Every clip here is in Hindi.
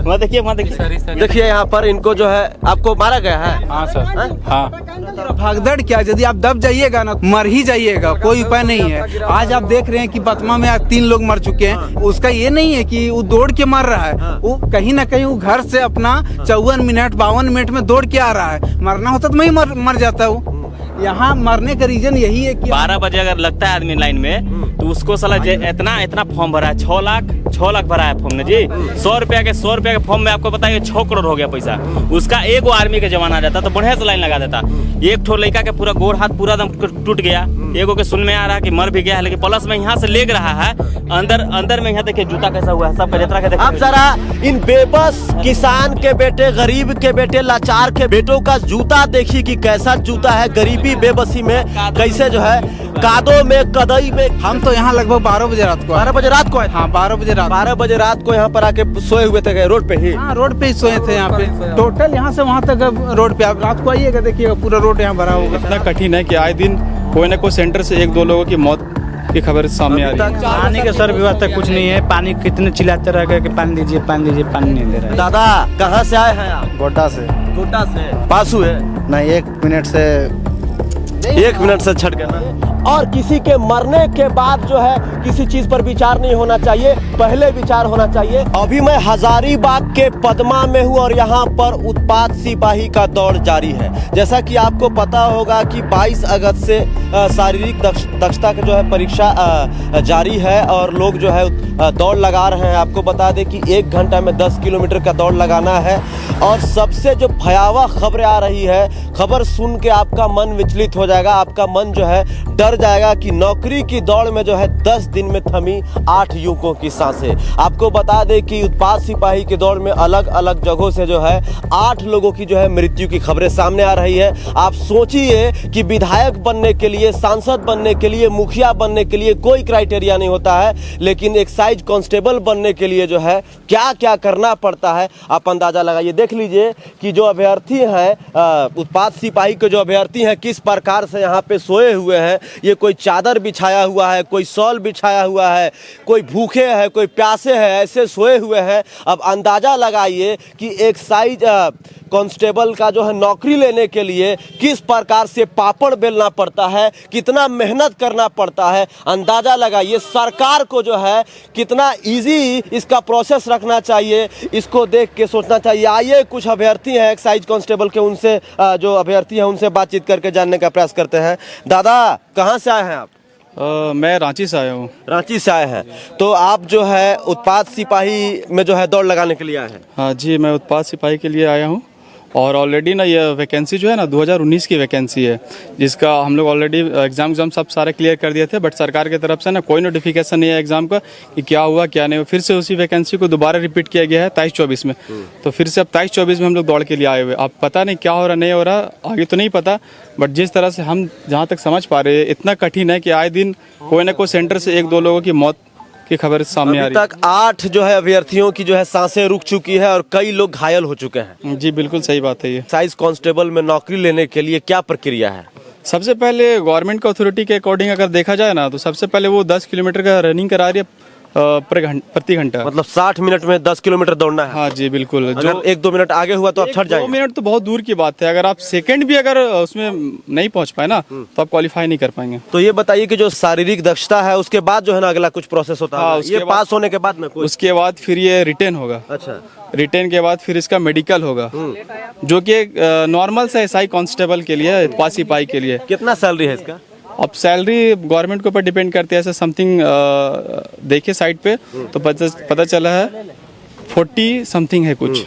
वहाँ देखिए देखिए यहाँ पर इनको जो है आपको मारा गया है। हाँ सर, हाँ। भगदड़ क्या, यदि आप दब जाइएगा ना मर ही जाइएगा, कोई उपाय नहीं है। आज आप देख रहे हैं कि पतमा में आज 3 लोग मर चुके हैं। उसका ये नहीं है कि वो दौड़ के मर रहा है, वो कहीं ना कहीं वो घर से अपना 54 मिनट 52 मिनट में दौड़ के आ रहा है। मरना होता तो मैं ही मर जाता हूँ। यहाँ मरने का रीजन यही है कि 12 बजे अगर लगता है आदमी लाइन में तो उसको साला इतना फॉर्म भरा है, 6 लाख भरा है फॉर्म ने जी। 100 रुपया के फॉर्म में आपको बताइए 6 करोड़ हो गया पैसा। उसका एगो आर्मी के जवान आ जाता तो बढ़िया से लाइन लगा देता। एक ठो लड़का के पूरा गोड़ हाथ पूरा दम टूट गया, एगो के सुन में आ रहा है कि मर भी गया है, लेकिन प्लस में यहाँ से लेग रहा है अंदर में। यहाँ देखिए जूता कैसा हुआ है, सब यात्रा के। आप जरा इन बेबस किसान के बेटे, गरीब के बेटे, लाचार के बेटों का जूता देखिए कि कैसा जूता है। गरीबी बेबसी में कैसे जो है कादों में कदई में। हम तो यहाँ लगभग 12 बजे रात को 12 बजे रात को आए। हाँ 12 बजे रात को यहाँ पर आके सोए हुए थे रोड पे ही। हाँ रोड पे ही सोए थे यहाँ पे। टोटल यहाँ से वहाँ तक रोड पे आप रात को आइएगा, देखिएगा पूरा रोड यहाँ भरा होगा। इतना कठिन है कि आए दिन कोई ना कोई सेंटर से 1-2 लोगों की मौत की खबर सामने आ रही है। पानी के सर व्यवस्था कुछ नहीं है। पानी कितने चिल्लाते रह गए कि पानी दीजिए, पानी नहीं दे रहा है। दादा कहाँ से आए हैं आप? गोड्डा से। गोड्डा से पासू है नहीं, 1 मिनट से छट गया ना। और किसी के मरने के बाद जो है किसी चीज पर विचार नहीं होना चाहिए, पहले विचार होना चाहिए। अभी मैं हजारीबाग के पदमा में हूँ और यहाँ पर उत्पाद सिपाही का दौड़ जारी है। जैसा कि आपको पता होगा कि 22 अगस्त से शारीरिक दक्षता का जो है परीक्षा जारी है और लोग जो है दौड़ लगा रहे हैं। आपको बता दें कि 1 घंटा में 10 किलोमीटर का दौड़ लगाना है। और सबसे जो भयावह खबरें आ रही है, खबर सुन के आपका मन विचलित हो जाएगा, आपका मन जो है डर जाएगा कि नौकरी की दौड़ में जो है 10 दिन में थमी 8 युवकों की सांसें। आपको बता दें कि उत्पाद सिपाही की दौड़ में अलग अलग जगहों से जो है 8 लोगों की जो है मृत्यु की खबरें सामने आ रही है। आप सोचिए कि विधायक बनने के लिए, सांसद बनने के लिए, मुखिया बनने के लिए कोई क्राइटेरिया नहीं होता है, लेकिन एक्साइज कांस्टेबल बनने के लिए जो है क्या क्या करना पड़ता है आप अंदाजा लगाइए। देख लीजिए कि जो अभ्यर्थी हैं, उत्पाद सिपाही के जो अभ्यर्थी हैं किस प्रकार से यहाँ पे सोए हुए हैं। ये कोई चादर बिछाया हुआ है, कोई शॉल बिछाया हुआ है, कोई भूखे है, कोई प्यासे है, ऐसे सोए हुए हैं। अब अंदाजा लगाइए कि एक्साइज कांस्टेबल का जो है नौकरी लेने के लिए किस प्रकार से पापड़ बेलना पड़ता है, कितना मेहनत करना पड़ता है। अंदाजा लगाइए सरकार को जो है कितना इजी इसका प्रोसेस रखना चाहिए, इसको देख के सोचना चाहिए। आइए कुछ अभ्यर्थी हैं एक्साइज कांस्टेबल के, उनसे जो अभ्यर्थी हैं उनसे बातचीत करके जानने का प्रयास करते हैं। दादा कहाँ से आए हैं आप? मैं रांची से आया हूँ। रांची से आए हैं, तो आप जो है उत्पाद सिपाही में जो है दौड़ लगाने के लिए आए हैं? हाँ जी, मैं उत्पाद सिपाही के लिए आया हूँ और ऑलरेडी ना ये वैकेंसी जो है ना 2019 की वैकेंसी है, जिसका हम लोग ऑलरेडी एग्ज़ाम सब सारे क्लियर कर दिए थे। बट सरकार की तरफ से ना कोई नोटिफिकेशन नहीं है एग्ज़ाम का कि क्या हुआ क्या नहीं हुआ। फिर से उसी वैकेंसी को दोबारा रिपीट किया गया है 23-24 में। तो फिर से अब 23-24 में हम लोग दौड़ के लिए आए हुए। अब पता नहीं क्या हो रहा नहीं हो रहा, आगे तो नहीं पता, बट जिस तरह से हम जहाँ तक समझ पा रहे हैं इतना कठिन है कि आए दिन कोई ना कोई सेंटर से 1-2 लोगों की मौत की खबर सामने आ रही है। अभी तक 8 जो है अभ्यर्थियों की जो है सांसें रुक चुकी है और कई लोग घायल हो चुके हैं। जी बिल्कुल सही बात है। ये एक्साइज कांस्टेबल में नौकरी लेने के लिए क्या प्रक्रिया है? सबसे पहले गवर्नमेंट का अथॉरिटी के अकॉर्डिंग अगर देखा जाए ना तो सबसे पहले वो 10 किलोमीटर का रनिंग करा रही है प्रति घंटा। मतलब 60 मिनट में 10 किलोमीटर दौड़ना है। हाँ जी बिल्कुल। जो 1-2 मिनट आगे हुआ तो आप छट जाएंगे। 2 मिनट तो बहुत दूर की बात है, अगर आप सेकंड भी अगर उसमें नहीं पहुंच पाए ना तो आप क्वालिफाई नहीं कर पाएंगे। तो ये बताइए कि जो शारीरिक दक्षता है उसके बाद जो है ना अगला कुछ प्रोसेस होता है? ये पास होने के बाद ना उसके बाद फिर ये रिटेन होगा। अच्छा, रिटेन के बाद फिर इसका मेडिकल होगा, जो कि नॉर्मल से एसआई कांस्टेबल के लिए, उत्पाद सिपाही के लिए। कितना सैलरी है इसका? अब सैलरी गवर्नमेंट के ऊपर डिपेंड करती है। ऐसा समथिंग देखिए साइट पे तो पता चला है 40 समथिंग है कुछ।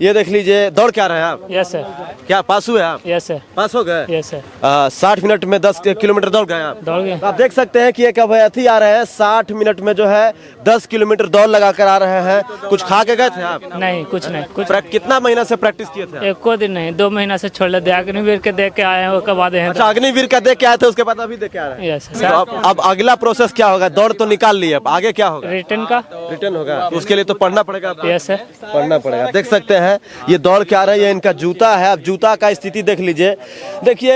ये देख लीजिए, दौड़ क्या रहे हैं आप? Yes sir. क्या पास हुए आप? Yes sir. पास हो गए? Yes sir. 60 मिनट में 10 किलोमीटर दौड़ गए आप? दौड़ गए। आप देख सकते हैं कि एक अभ्यर्थी आ रहे हैं 60 मिनट में जो है 10 किलोमीटर दौड़ लगा कर आ रहे हैं। कुछ खा के गए थे आप? नहीं, कुछ नहीं। कुछ कितना महीना से प्रैक्टिस किए थे? 1 दिन नहीं, 2 महीना से छोड़ ले। अग्निवीर के देख के आए हैं, उसके बाद हैं। अच्छा, अग्निवीर का देख के आए थे, उसके बाद अभी देख के आ रहे हैं? यस तो अब अगला प्रोसेस क्या होगा? दौड़ तो निकाल ली, अब आगे क्या होगा? रिटर्न का। रिटर्न होगा, उसके लिए तो पढ़ना पड़ेगा आपको। यस सर, पढ़ना पड़ेगा। देख सकते हैं ये दौड़ क्या रही है, इनका जूता है। अब जूता का स्थिति देख लीजिए। देखिए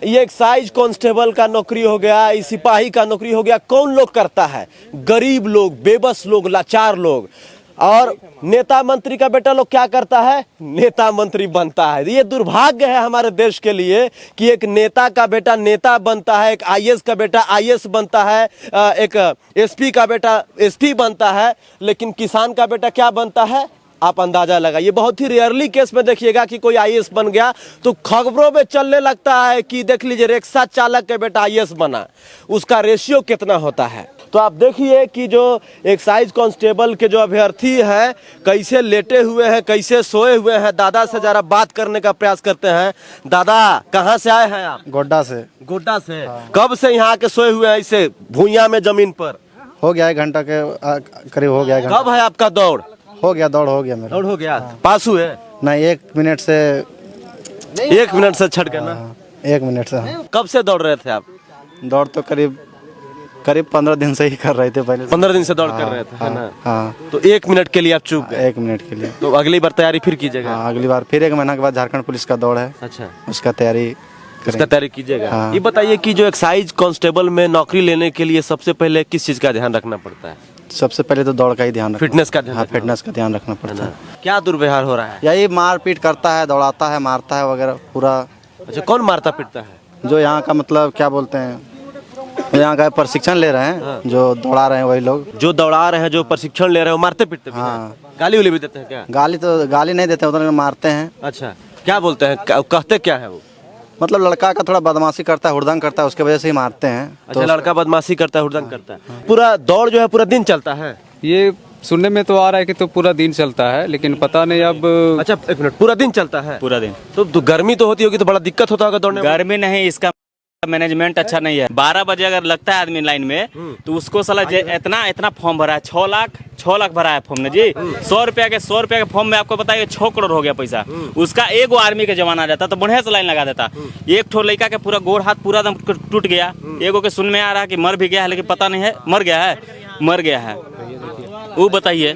ये एक्साइज कांस्टेबल का नौकरी हो गया, सिपाही का नौकरी हो गया, कौन लोग करता है? गरीब लोग, बेबस लोग, लाचार लोग। और नेता मंत्री का बेटा लोग क्या करता है, नेता मंत्री बनता है। ये दुर्भाग्य है हमारे देश के लिए कि एक नेता का बेटा नेता बनता है, एक आईएएस का बेटा आईएएस बनता है, एक एसपी का बेटा एसपी बनता है, लेकिन किसान का बेटा क्या बनता है आप अंदाजा लगाइए। बहुत ही रेयरली केस में देखिएगा कि कोई आईएएस बन गया तो खबरों में चलने लगता है कि देख लीजिए रिक्शा चालक के बेटा आईएएस बना, उसका रेशियो कितना होता है। तो आप देखिए कि जो एक्साइज कांस्टेबल के जो अभ्यर्थी है कैसे लेटे हुए हैं, कैसे सोए हुए हैं। दादा से जरा बात करने का प्रयास करते हैं। दादा कहाँ से आए हैं आप? गोड्डा से। गोड्डा से। कब से यहाँ के सोए हुए हैं ऐसे भूइया में जमीन पर? हो गया 1 घंटा के करीब हो गया। कब है आपका दौड़? हो गया, दौड़ हो गया मेरा। दौड़ हो गया। पास हुए? नहीं, 1 मिनट से। 1 मिनट से छट गया ना? 1 मिनट से। कब से दौड़ रहे थे आप? दौड़ तो करीब 15 दिन से ही कर रहे थे पहले। 15 दिन से दौड़ कर रहे थे, है ना? हाँ। तो 1 मिनट के लिए आप चूक गए? 1 मिनट के लिए। तो अगली बार तैयारी फिर कीजिएगा? हाँ, अगली बार फिर 1 महीना के बाद झारखंड पुलिस का दौड़ है। अच्छा, उसका तैयारी कीजिएगा। हाँ। ये बताइए कि जो एक्साइज कांस्टेबल में नौकरी लेने के लिए सबसे पहले किस चीज का ध्यान रखना पड़ता है? सबसे पहले तो दौड़ का ही ध्यान, फिटनेस का ध्यान। हाँ, फिटनेस का ध्यान रखना पड़ता है। क्या दुर्व्यवहार हो रहा है? यही मारपीट करता है, दौड़ाता है, मारता है वगैरह पूरा। अच्छा, कौन मारता पीटता है? जो यहाँ का मतलब क्या बोलते हैं, यहाँ का प्रशिक्षण ले रहे हैं, जो दौड़ा रहे हैं वही लोग। जो दौड़ा रहे हैं, जो प्रशिक्षण ले रहे हैं, वो मारते पीटते भी हैं? हाँ। गाली उली भी देते हैं क्या? गाली नहीं देते, उधर मारते हैं। अच्छा, क्या बोलते हैं, कहते क्या है वो? मतलब लड़का का थोड़ा बदमाशी करता है, हुड़दंग करता है, उसके वजह से ही मारते हैं। अच्छा, लड़का बदमाशी करता है, हुड़दंग करता है। पूरा दौड़ जो है पूरा दिन चलता है? ये सुनने में तो आ रहा है कि तो पूरा दिन चलता है, लेकिन पता नहीं अब। अच्छा, 1 मिनट, पूरा दिन चलता है? पूरा दिन। तो गर्मी तो होती होगी, तो बड़ा दिक्कत होता होगा दौड़ने में? गर्मी नहीं, इसका मैनेजमेंट अच्छा नहीं है। 12 बजे अगर लगता है आदमी लाइन में तो उसको साला इतना फॉर्म भरा है, 6 लाख भरा है फॉर्म ने जी। 100 रुपया के फॉर्म में आपको बताइए 6 करोड़ हो गया पैसा। उसका एगो आर्मी के जवान आ जाता तो बढ़िया से लाइन लगा देता। एक ठो लड़का के पूरा गोड़ हाथ पूरा दम टूट गया। एगो के सुन में आ रहा है कि मर भी गया है, लेकिन पता नहीं है मर गया है। वो बताइए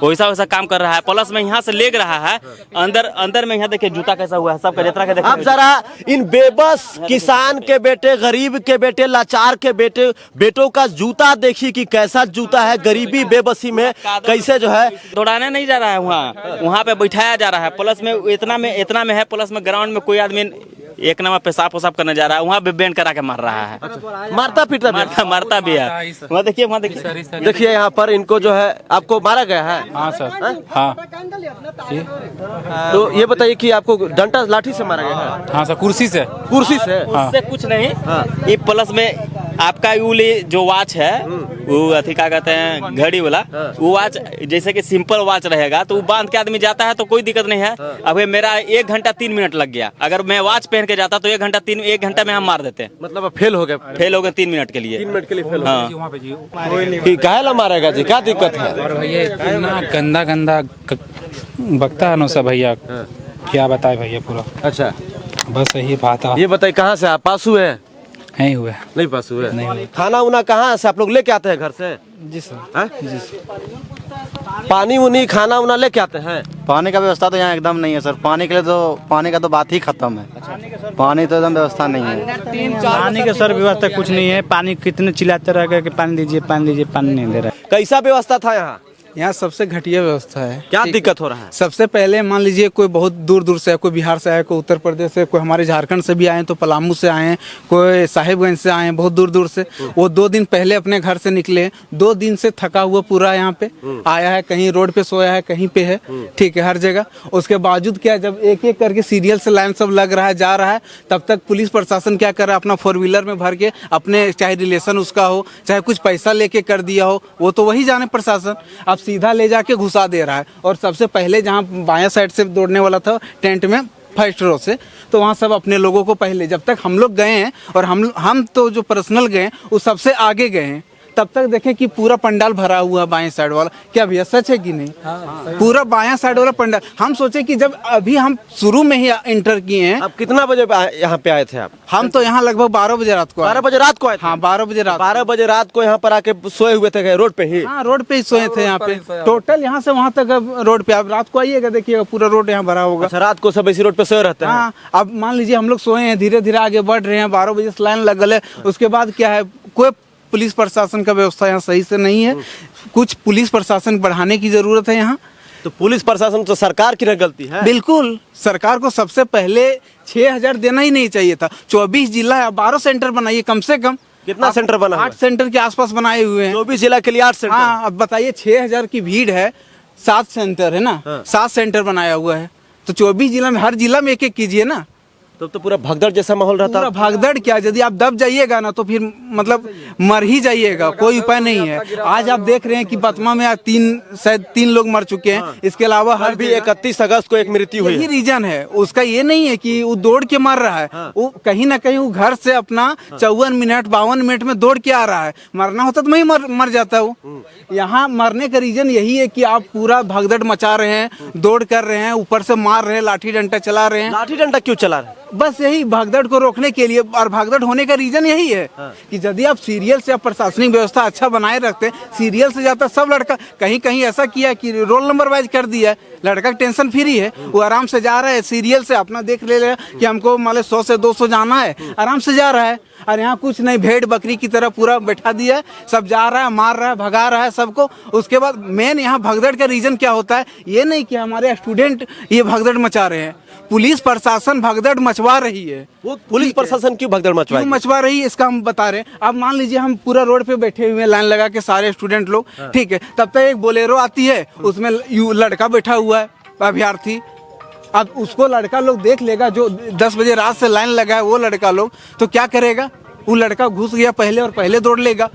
वैसा काम कर रहा है। प्लस में यहाँ से लेग रहा है, अंदर में यहाँ देखिए जूता कैसा हुआ है सबका, जितना के देखिए। अब जरा इन बेबस किसान के बेटे, गरीब के बेटे, लाचार के बेटों का जूता देखिए कि कैसा जूता है। गरीबी बेबसी में कैसे जो है दौड़ाने नहीं जा रहा है, वहाँ पे बैठाया जा रहा है। प्लस में इतना में है, प्लस में ग्राउंड में कोई आदमी एक नंबर पेशाब करने जा रहा है, वहाँ भी बैंड करा के मार रहा है। मारता पीटता मारता भी है। वहाँ देखिए यहाँ पर इनको जो है आपको मारा गया है। हाँ सर। हाँ। तो ये बताइए कि आपको डंडा लाठी से मारा गया है? हाँ सर, कुर्सी से। उससे कुछ नहीं। ये प्लस में आपका जो वॉच है वो अथी क्या कहते हैं घड़ी वाला, वो वॉच जैसे कि सिंपल वॉच रहेगा तो वो बांध के आदमी जाता है तो कोई दिक्कत नहीं है। अब मेरा 1 घंटा 3 मिनट लग गया, अगर मैं वॉच पहन के जाता तो 1 घंटा में हम मार देते हैं। मतलब फेल हो गए 3 मिनट के लिए। 3 मिनट के लिए फेल। हाँ, काहे मारेगा जी, क्या दिक्कत है? और भैया इतना गंदा बकता है ना सब भैया, क्या बताए भैया पूरा। अच्छा, बस यही बात है। ये बताइए कहाँ से आप पास हुए हैं? नहीं हुए। नहीं पास हुए। नहीं। खाना उना कहाँ से आप लोग लेके आते हैं घर से? जी सर। जी सर। पानी उनी खाना उना लेके आते हैं? पानी का व्यवस्था तो यहाँ एकदम नहीं है सर। पानी का तो बात ही खत्म है। पानी तो एकदम व्यवस्था नहीं है। पानी का सर व्यवस्था कुछ नहीं है। पानी कितने चिल्लाते रह कि पानी दीजिए, पानी नहीं दे रहा। कैसा व्यवस्था था यहाँ? यहाँ सबसे घटिया व्यवस्था है। क्या दिक्कत हो रहा है? सबसे पहले मान लीजिए कोई बहुत दूर दूर से है, कोई बिहार से है, कोई उत्तर प्रदेश से, कोई हमारे झारखंड से भी आए, तो पलामू से आए हैं, कोई साहिबगंज से आए हैं, बहुत दूर दूर से। वो 2 दिन पहले अपने घर से निकले, 2 दिन से थका हुआ पूरा यहाँ पे आया है, कहीं रोड पे सोया है, कहीं पे है, ठीक है, हर जगह। उसके बावजूद क्या, जब एक एक करके सीरियल से लाइन सब लग रहा है, जा रहा है, तब तक पुलिस प्रशासन क्या कर रहा है, अपना 4 व्हीलर में भर के अपने, चाहे रिलेशन उसका हो, चाहे कुछ पैसा लेके कर दिया हो, वो तो वही जाने प्रशासन, अब सीधा ले जाके घुसा दे रहा है। और सबसे पहले जहाँ बायां साइड से दौड़ने वाला था टेंट में फर्स्ट रो से, तो वहाँ सब अपने लोगों को पहले, जब तक हम लोग गए हैं और हम तो जो पर्सनल गए वो सबसे आगे गए हैं, तब तक देखें कि पूरा पंडाल भरा हुआ बाएं साइड वाला। क्या भैया सच है कि नहीं? पूरा बायां साइड वाला पंडाल। हम सोचे कि जब अभी हम शुरू में ही इंटर किए हैं। आप कितना बजे यहाँ पे आए थे आप? हम तो यहाँ लगभग 12 बजे रात को 12 बजे रात को आए थे? हाँ, 12 बजे रात। 12 बजे रात को यहाँ पर आके सोए हुए थे रोड पे ही? हाँ, रोड पे ही सोए थे यहाँ पे। टोटल यहाँ से वहाँ तक रोड पे। आप रात को आइएगा, देखिएगा पूरा रोड यहाँ भरा होगा। अच्छा, रात को सब इसी रोड पे सोए रहते हैं? हाँ, अब मान लीजिए हम लोग सोए हैं, धीरे धीरे आगे बढ़ रहे हैं, 12 बजे से लाइन लग गए। उसके बाद क्या है, कोई पुलिस प्रशासन का व्यवस्था यहाँ सही से नहीं है। कुछ पुलिस प्रशासन बढ़ाने की जरूरत है यहाँ। तो पुलिस प्रशासन तो सरकार की ना गलती है। बिल्कुल, सरकार को सबसे पहले 6,000 देना ही नहीं चाहिए था। 24 जिला है, 12 सेंटर बनाइए कम से कम। कितना सेंटर बना हुआ है? 8 सेंटर के आसपास बनाए हुए हैं। 24 जिला के लिए 8 सेंटर। हाँ, अब बताइए 6,000 की भीड़ है, 7 सेंटर है ना। 7 सेंटर बनाया हुआ है, तो 24 जिला में हर जिला में एक कीजिए ना। तब तो पूरा भगदड़ जैसा माहौल रहता। पूरा भागदड़ क्या, यदि आप दब जाइएगा ना तो फिर मतलब मर ही जाइएगा, कोई उपाय नहीं है। आज आप देख रहे हैं कि पतमा में शायद 3 लोग मर चुके हैं। इसके अलावा हर भी 31 अगस्त को एक मृत्यु हुई यही है। रीजन है उसका। ये नहीं है कि वो दौड़ के मर रहा है, वो कहीं ना कहीं वो घर से अपना 54 मिनट 52 मिनट में दौड़ के आ रहा है। मरना होता तो मैं मर जाता वो। यहाँ मरने का रीजन यही है कि आप पूरा भगदड़ मचा रहे हैं, दौड़ कर रहे हैं, ऊपर से मार रहे हैं, लाठी डंडा चला रहे हैं। लाठी डंडा क्यों चला रहे? बस यही भगदड़ को रोकने के लिए। और भगदड़ होने का रीजन यही है कि यदि आप सीरियल से, आप प्रशासनिक व्यवस्था अच्छा बनाए रखते, सीरियल से जाता सब लड़का कहीं कहीं ऐसा किया कि रोल नंबर वाइज कर दिया। लड़का टेंशन फ्री है, वो आराम से जा रहा है, सीरियल से अपना देख ले रहा है कि हमको मान लो 100 से 200 जाना है, आराम से जा रहा है। और यहाँ कुछ नहीं, भेड़ बकरी की तरह पूरा बैठा दिया है, सब जा रहा है, मार रहा है, भगा रहा है सबको। उसके बाद मेन यहाँ भगदड़ का रीजन क्या होता है, ये नहीं कि हमारे स्टूडेंट ये भगदड़ मचा रहे हैं, पुलिस प्रशासन भगदड़ मचवा रही है। वो पुलिस प्रशासन क्यों भगदड़ क्यों मचवा रही है इसका हम बता रहे हैं। अब मान लीजिए हम पूरा रोड पे बैठे हुए हैं, लाइन लगा के सारे स्टूडेंट लोग, ठीक है, तब तक एक बोलेरो आती है, उसमें लड़का बैठा हुआ है अभ्यर्थी। अब उसको लड़का लोग देख लेगा, जो 10 बजे रात से लाइन लगा है वो लड़का लोग, तो क्या करेगा, वो लड़का घुस गया पहले और पहले दौड़ लेगा।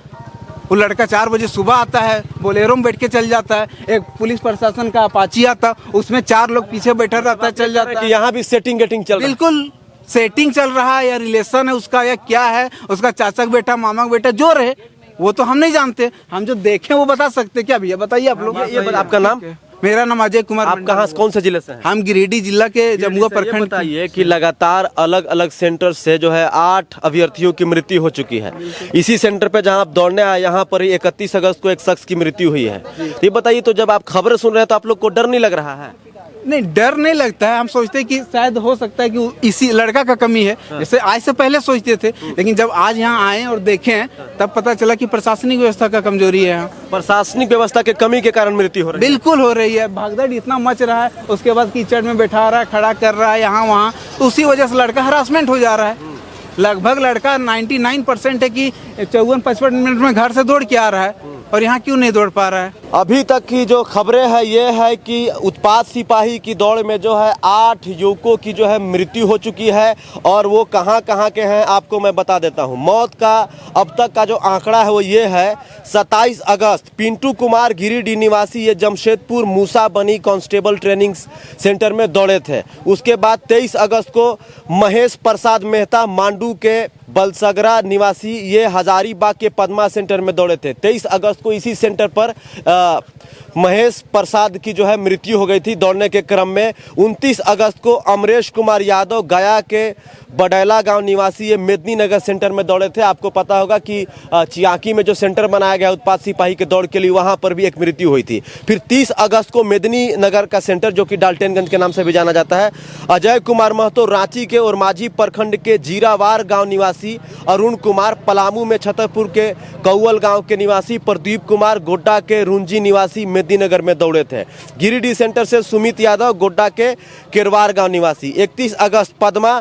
वो लड़का 4 बजे सुबह आता है, बोलेरो में बैठ के चल जाता है। एक पुलिस प्रशासन का अपाची आता, उसमें 4 लोग पीछे बैठा रहता है, चल जाता है। कि यहाँ भी सेटिंग गेटिंग चल रहा है। बिल्कुल सेटिंग चल रहा है, या रिलेशन है उसका, या क्या है उसका, चाचा का बेटा, मामा का बेटा, जो रहे वो तो हम नहीं जानते। हम जो देखें वो बता सकते। क्या भैया बताइए आप लोग। आपका नाम? मेरा नाम अजय कुमार। आप कहाँ, कौन से जिले से हैं? हम गिरिडीह जिला के जमुआ प्रखंड। बताइए कि लगातार अलग अलग सेंटर से जो है 8 अभ्यर्थियों की मृत्यु हो चुकी है। इसी सेंटर पे जहां आप दौड़ने आए, यहाँ पर 31 अगस्त को एक शख्स की मृत्यु हुई है। ये बताइए, तो जब आप खबरें सुन रहे हैं तो आप लोग को डर नहीं लग रहा है? नहीं, डर नहीं लगता है। हम सोचते हैं कि शायद हो सकता है कि इसी लड़का का कमी है, जैसे आज से पहले सोचते थे, लेकिन जब आज यहाँ आए और देखें तब पता चला कि प्रशासनिक व्यवस्था का कमजोरी है यहाँ। प्रशासनिक व्यवस्था के कमी के कारण मृत्यु हो रही है। बिल्कुल हो रही है। भगदड़ इतना मच रहा है, उसके बाद कीचड़ में बैठा रहा है, खड़ा कर रहा है यहाँ वहाँ, तो उसी वजह से लड़का हरासमेंट हो जा रहा है। लगभग लड़का 99% है कि 54-55 मिनट में घर से दौड़ के आ रहा है, और यहाँ क्यों नहीं दौड़ पा रहा है। अभी तक की जो खबरें हैं ये है कि उत्पात सिपाही की दौड़ में जो है 8 युवकों की जो है मृत्यु हो चुकी है। और वो कहाँ कहाँ के हैं आपको मैं बता देता हूँ। मौत का अब तक का जो आंकड़ा है वो ये है, 27 अगस्त पिंटू कुमार गिरिडीह निवासी, ये जमशेदपुर मूसा बनी कांस्टेबल ट्रेनिंग सेंटर में दौड़े थे। उसके बाद 23 अगस्त को महेश प्रसाद मेहता मांडू के बलसगरा निवासी, ये हजारीबाग के पद्मा सेंटर में दौड़े थे। 23 अगस्त को इसी सेंटर पर महेश प्रसाद की जो है मृत्यु हो गई थी दौड़ने के क्रम में। 29 अगस्त को अमरेश कुमार यादव गया के बडैला गांव निवासी, ये मेदिनीनगर सेंटर में दौड़े थे। आपको पता होगा कि चियाकी में जो सेंटर बनाया गया उत्पात सिपाही के दौड़ के लिए, वहां पर भी एक मृत्यु हुई थी। फिर 30 अगस्त को मेदिनीनगर का सेंटर, जो कि डाल्टनगंज के नाम से भी जाना जाता है, अजय कुमार महतो रांची के और माझी प्रखंड के जीरावार गांव निवासी, अरुण कुमार पलामू में छतरपुर के कौवल गांव के निवासी, प्रदीप कुमार गोड्डा के रुंजी निवासी मेदिनीनगर में दौड़े थे। गिरिडीह सेंटर से सुमित यादव गोड्डा के केरवार गांव निवासी। 31 अगस्त पद्मा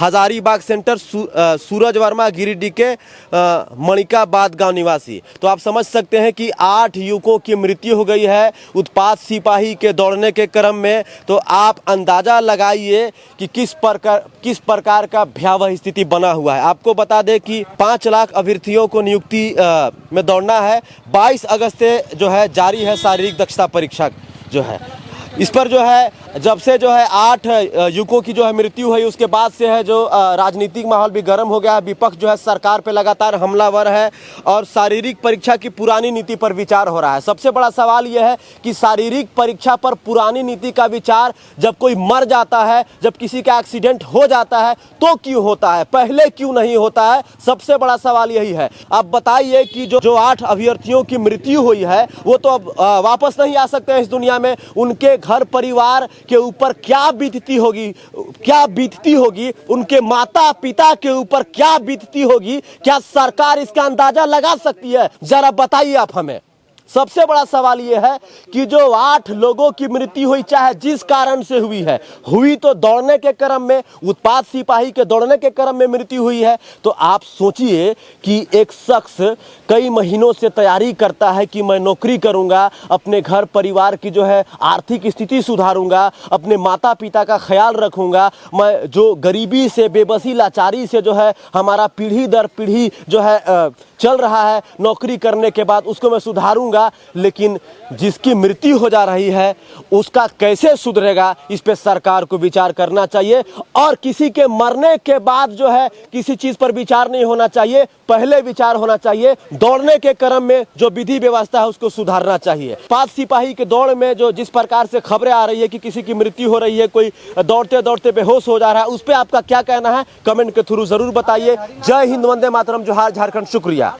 हजारीबाग सेंटर, सूरज वर्मा गिरिडीह के मणिकाबाद गांव निवासी। तो आप समझ सकते हैं कि 8 युवकों की मृत्यु हो गई है उत्पात सिपाही के दौड़ने के क्रम में। तो आप अंदाजा लगाइए कि किस प्रकार का भयावह स्थिति बना हुआ है। आपको बता दें कि 5 लाख अभ्यर्थियों को नियुक्ति में दौड़ना है। 22 अगस्त से जो है जारी है शारीरिक दक्षता परीक्षा जो है। इस पर जो है जब से जो है 8 युवकों की जो है मृत्यु हुई, उसके बाद से है जो राजनीतिक माहौल भी गर्म हो गया है। विपक्ष जो है सरकार पे लगातार हमलावर है और शारीरिक परीक्षा की पुरानी नीति पर विचार हो रहा है। सबसे बड़ा सवाल यह है कि शारीरिक परीक्षा पर पुरानी नीति का विचार जब कोई मर जाता है, जब किसी का एक्सीडेंट हो जाता है तो क्यों होता है, पहले क्यों नहीं होता है? सबसे बड़ा सवाल यही है। अब बताइए कि जो 8 अभ्यर्थियों की मृत्यु हुई है वो तो अब वापस नहीं आ सकते हैं इस दुनिया में। उनके घर परिवार के ऊपर क्या बीतती होगी, उनके माता पिता के ऊपर क्या बीतती होगी, क्या सरकार इसका अंदाजा लगा सकती है? जरा बताइए आप हमें। सबसे बड़ा सवाल यह है कि जो 8 लोगों की मृत्यु हुई, चाहे जिस कारण से हुई तो दौड़ने के क्रम में, उत्पात सिपाही के दौड़ने के क्रम में मृत्यु हुई है। तो आप सोचिए कि एक शख्स कई महीनों से तैयारी करता है कि मैं नौकरी करूंगा, अपने घर परिवार की जो है आर्थिक स्थिति सुधारूंगा, अपने माता पिता का ख्याल रखूंगा, मैं जो गरीबी से, बेबसी, लाचारी से जो है हमारा पीढ़ी दर पीढ़ी जो है चल रहा है, नौकरी करने के बाद उसको मैं सुधारूंगा। लेकिन जिसकी मृत्यु हो जा रही है उसका कैसे सुधरेगा, इस पे सरकार को विचार करना चाहिए। और किसी के मरने के बाद जो है किसी चीज पर विचार नहीं होना चाहिए, पहले विचार होना चाहिए दौड़ने के क्रम में जो विधि व्यवस्था है उसको सुधारना चाहिए। पांच सिपाही के दौड़ में जो जिस प्रकार से खबरें आ रही है कि किसी की मृत्यु हो रही है, कोई दौड़ते दौड़ते बेहोश हो जा रहा है, उस पर आपका क्या कहना है कमेंट के थ्रू जरूर बताइए। जय हिंद, वंदे मातरम, जोहार, झारखंड, शुक्रिया।